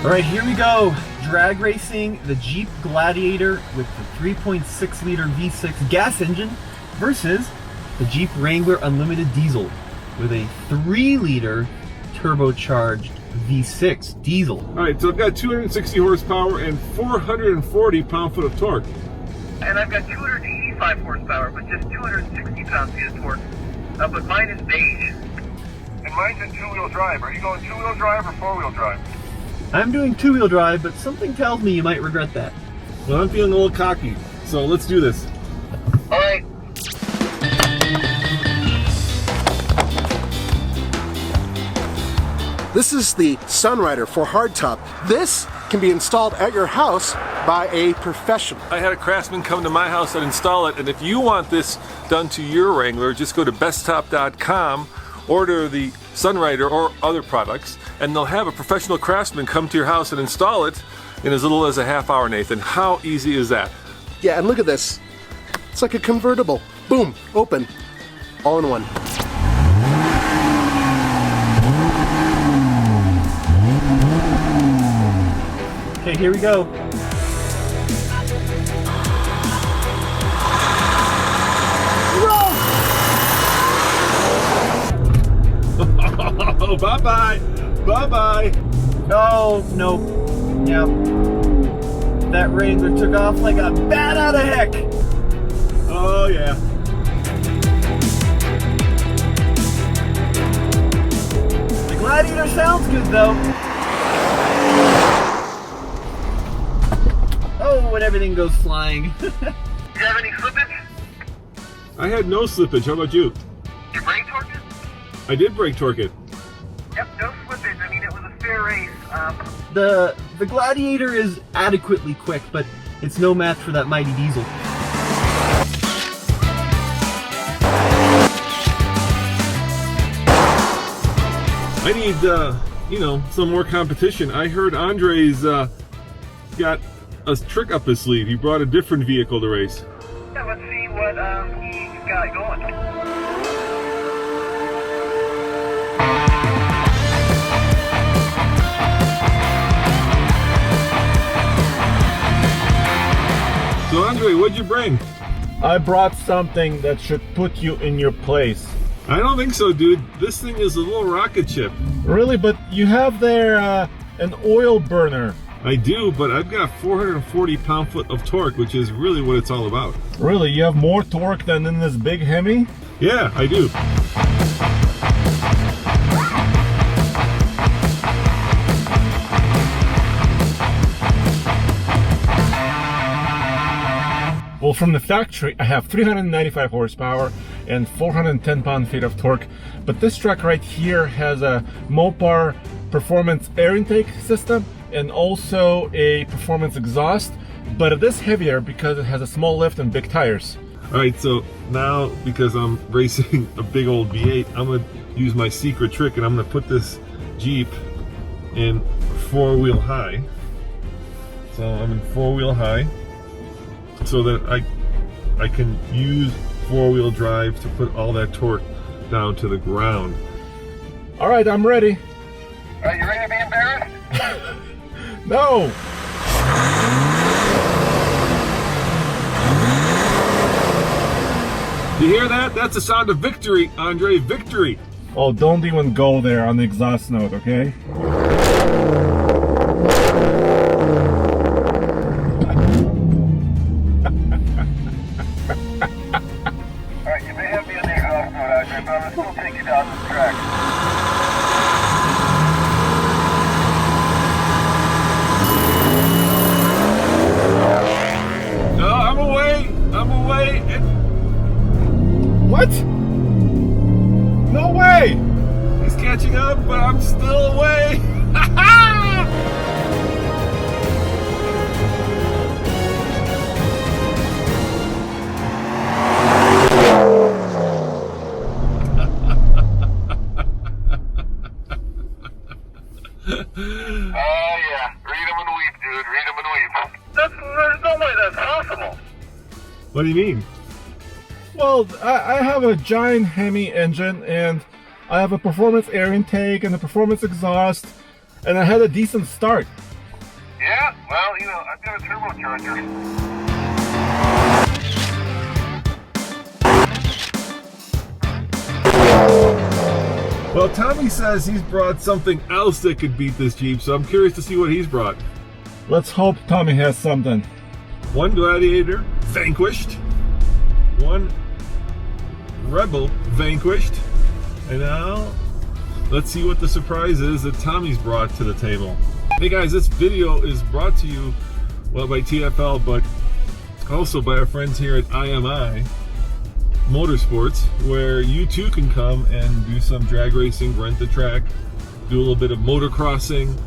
All right, here we go. Drag racing the Jeep Gladiator with the 3.6 liter V6 gas engine versus the Jeep Wrangler Unlimited Diesel with a 3 liter turbocharged V6 diesel. All right, so I've got 260 horsepower and 440 pound-foot of torque. And I've got 285 horsepower with just 260 pound-feet of torque. But mine is beige. And mine's in two-wheel drive. Are you going two-wheel drive or four-wheel drive? I'm doing 2-wheel drive, but something tells me you might regret that. Well, I'm feeling a little cocky, so let's do this. All right. This is the Sunrider for Hardtop. This can be installed at your house by a professional. I had a craftsman come to my house and install it, and if you want this done to your Wrangler, just go to besttop.com, order the Sunrider or other products, and they'll have a professional craftsman come to your house and install it in as little as a half hour, Nathan. How easy is that? Yeah, and look at this. It's like a convertible. Boom, open, all in one. Okay, here we go. Oh, bye-bye. Bye-bye. Oh, nope. Yep. That Wrangler took off like a bat out of heck. Oh, yeah. The Gladiator sounds good, though. Oh, and everything goes flying. Do you have any slippage? I had no slippage. How about you? You brake torque it? I did brake torque it. Yep, no slippage. I mean, it was a fair race. The Gladiator is adequately quick, but it's no match for that mighty diesel. I need, you know, some more competition. I heard Andre's got a trick up his sleeve. He brought a different vehicle to race. Yeah, let's see what he's got going. So Andre, what'd you bring? I brought something that should put you in your place. I don't think so, dude. This thing is a little rocket ship. Really? But you have there an oil burner. I do, but I've got 440 pound-foot of torque, which is really what it's all about. Really? You have more torque than in this big Hemi? Yeah, I do. Well, from the factory, I have 395 horsepower and 410 pound-feet of torque. But this truck right here has a Mopar performance air intake system and also a performance exhaust. But it is heavier because it has a small lift and big tires. All right, so now because I'm racing a big old V8, I'm gonna use my secret trick and I'm gonna put this Jeep in 4-wheel high. So I'm in 4-wheel high so that I can use 4-wheel drive to put all that torque down to the ground. All right, I'm ready. All right, you ready to be embarrassed? No! You hear that? That's the sound of victory, Andre, victory. Oh, don't even go there on the exhaust note, okay? All right, you may have me on the exhaust note, Andre, but I'm gonna still take you down the track. No, I'm away. I'm away. What? No way! He's catching up, but I'm still away. Oh, yeah. Read them and weep, dude. Read them and weep. There's no way that's possible. What do you mean? Well, I have a giant Hemi engine and I have a performance air intake and a performance exhaust and I had a decent start. Yeah, well, you know, I've got a turbocharger. Well, Tommy says he's brought something else that could beat this Jeep, so I'm curious to see what he's brought. Let's hope Tommy has something. One Gladiator, vanquished. One Rebel, vanquished. And now, let's see what the surprise is that Tommy's brought to the table. Hey guys, this video is brought to you, well, by TFL, but also by our friends here at IMI Motorsports, where you too can come and do some drag racing, rent the track, do a little bit of motocrossing.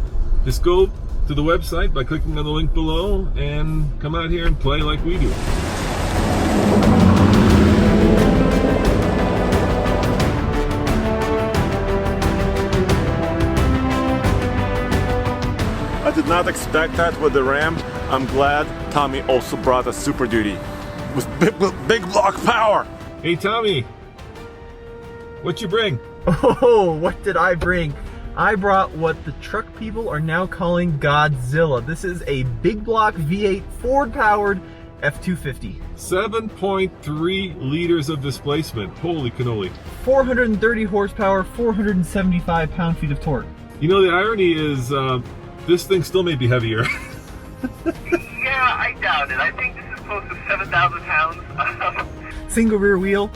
Just go to the website by clicking on the link below and come out here and play like we do. I did not expect that with the Ram. I'm glad Tommy also brought a Super Duty with big block power. Hey Tommy, what you bring? Oh, what did I bring? I brought what the truck people are now calling Godzilla. This is a big block V8 Ford powered F-250. 7.3 liters of displacement. Holy cannoli. 430 horsepower, 475 pound-feet of torque. You know, the irony is this thing still may be heavier. Yeah, I doubt it. I think this is close to 7,000 pounds. Single rear wheel.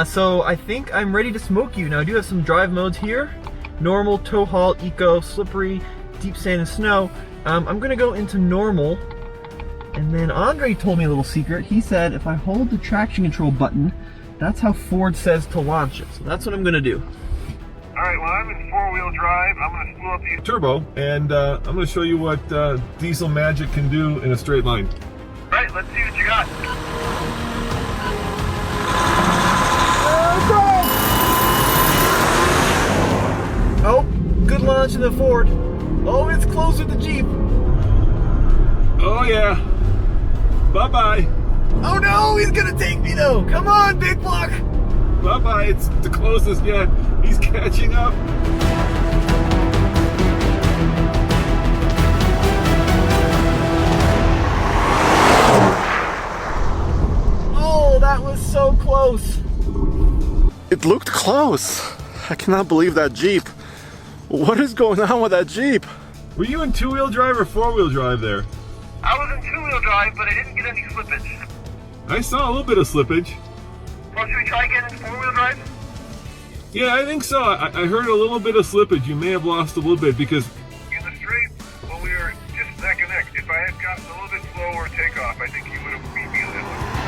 So I think I'm ready to smoke you. Now I do have some drive modes here. Normal, tow haul, eco, slippery, deep sand and snow. I'm gonna go into normal. And then Andre told me a little secret. He said if I hold the traction control button, that's how Ford says to launch it. So that's what I'm gonna do. Alright, well, I'm in four-wheel drive. I'm going to spool up the Turbo, and I'm going to show you what diesel magic can do in a straight line. Alright, let's see what you got. Oh, good launch in the Ford. Oh, it's close with the Jeep. Oh yeah. Bye-bye. Oh no, he's gonna take me though. Come on, big block. Bye-bye. It's the closest yet. He's catching up. Oh, that was so close. It looked close. I cannot believe that Jeep. What is going on with that Jeep? Were you in two-wheel drive or four-wheel drive there? I was in two-wheel drive, but I didn't get any slippage. I saw a little bit of slippage. Well, should we try again in four-wheel drive? Yeah, I think so. I heard a little bit of slippage. You may have lost a little bit because In the straight, well, we were just neck and neck. If I had gotten a little bit slower takeoff, I think you would have beat me on this one.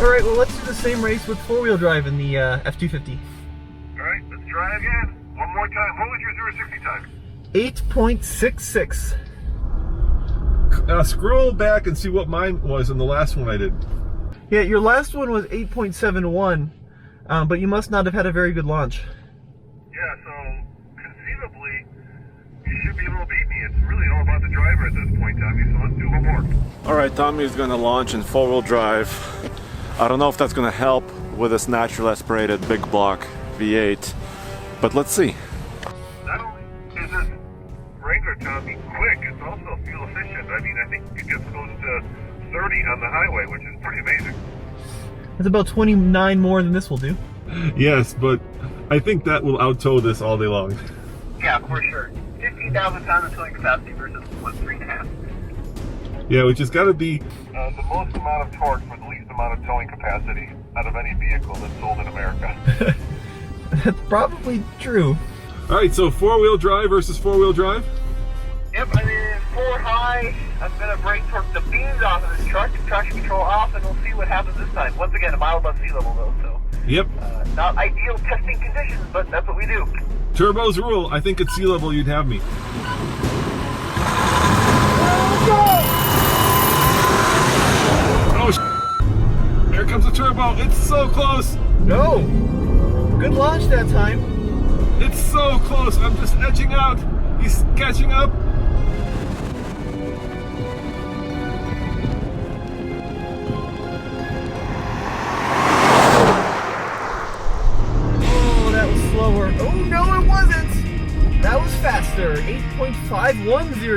Alright, well let's do the same race with four-wheel drive in the F-250. Alright, let's try again. One more time. What was your 0 to 60 time? 8.66. scroll back and see what mine was in the last one I did. Yeah, your last one was 8.71, but you must not have had a very good launch. Yeah, so conceivably, you should be able to beat me. It's really all about the driver at this point, Tommy, so let's do one more. All right, Tommy is gonna launch in four-wheel drive. I don't know if that's gonna help with this natural aspirated big block V8, but let's see. Not only is this Wrangler, Tommy, quick, it's also fuel efficient. I mean, I think it gets close to 30 on the highway, which is pretty amazing. That's about 29 more than this will do. Yes, but I think that will out-tow this all day long. Yeah, for sure. 15,000 pounds of towing capacity versus 3.5. Yeah, which has got to be The most amount of torque for the least amount of towing capacity out of any vehicle that's sold in America. That's probably true. all right. So four-wheel drive versus four-wheel drive. Yep, I mean, 4 high, I'm going to brake torque the beams off of this truck, traction control off, and we'll see what happens this time. Once again, a mile above sea level though, so. Yep. Not ideal testing conditions, but that's what we do. Turbos rule. I think at sea level you'd have me. Oh, there comes the turbo. It's so close. No! Good launch that time. It's so close. I'm just edging out. He's catching up. Oh, that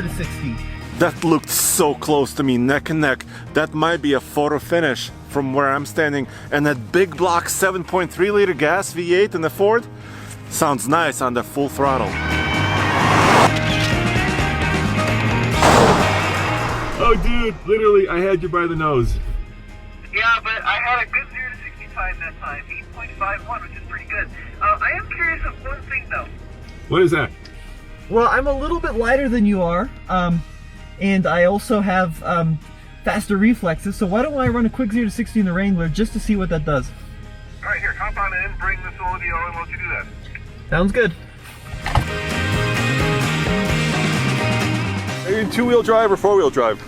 0 to 60. That looked so close to me, neck and neck. That might be a photo finish from where I'm standing. And that big block 7.3 liter gas V8 in the Ford sounds nice on the full throttle. Oh, dude, literally, I had you by the nose. Yeah, but I had a good 0 to 60 time that time, 8.51, which is pretty good. I am curious of one thing though. What is that? Well, I'm a little bit lighter than you are, and I also have faster reflexes, so why don't I run a quick 0 to 60 in the Wrangler just to see what that does? All right, here, hop on in, bring this over to you, and we'll let you do that. Sounds good. Are you in two-wheel drive or four-wheel drive?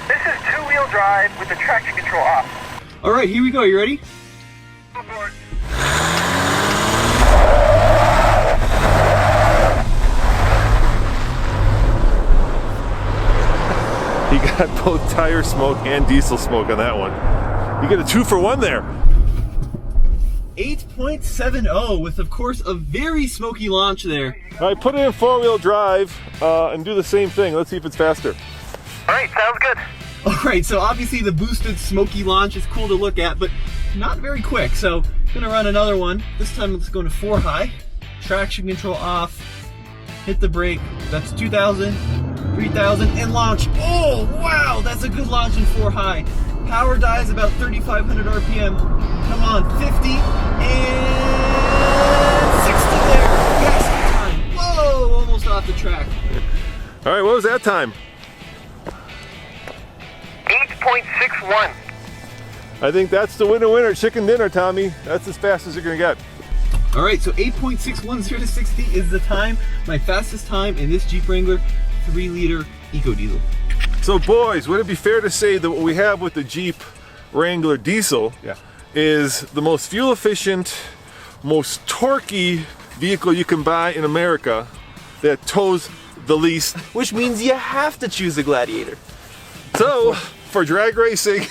This is two-wheel drive with the traction control off. All right, here we go. You ready? Go for it. He got both tire smoke and diesel smoke on that one. You get a 2-for-1 there. 8.70 with, of course, a very smoky launch there. All right, put it in four-wheel drive and do the same thing. Let's see if it's faster. All right, sounds good. All right, so obviously the boosted smoky launch is cool to look at, but not very quick. So I'm gonna run another one. This time let's go to 4 high. Traction control off. Hit the brake. That's 2,000, 3,000, and launch. Oh, wow, that's a good launch in 4 high. Power dies about 3,500 RPM. Come on, 50 and 60 there. Yes, time. Whoa, almost off the track. All right, what was that time? 8.61. I think that's the winner, chicken dinner, Tommy. That's as fast as you're gonna get. All right, so 8.610 to 60 is the time, my fastest time in this Jeep Wrangler 3-liter Eco Diesel. So boys, would it be fair to say that what we have with the Jeep Wrangler diesel is the most fuel efficient, most torquey vehicle you can buy in America that tows the least? Which means you have to choose the Gladiator. So, for drag racing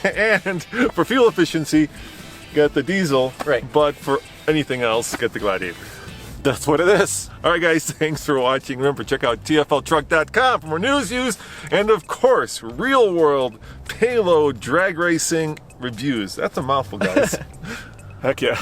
and for fuel efficiency, get the diesel. Right. But for anything else, get the Gladiator. That's what it is. All right, guys, thanks for watching. Remember, check out tfltruck.com for more news, views, and of course, real-world payload drag racing reviews. That's a mouthful, guys. Heck yeah.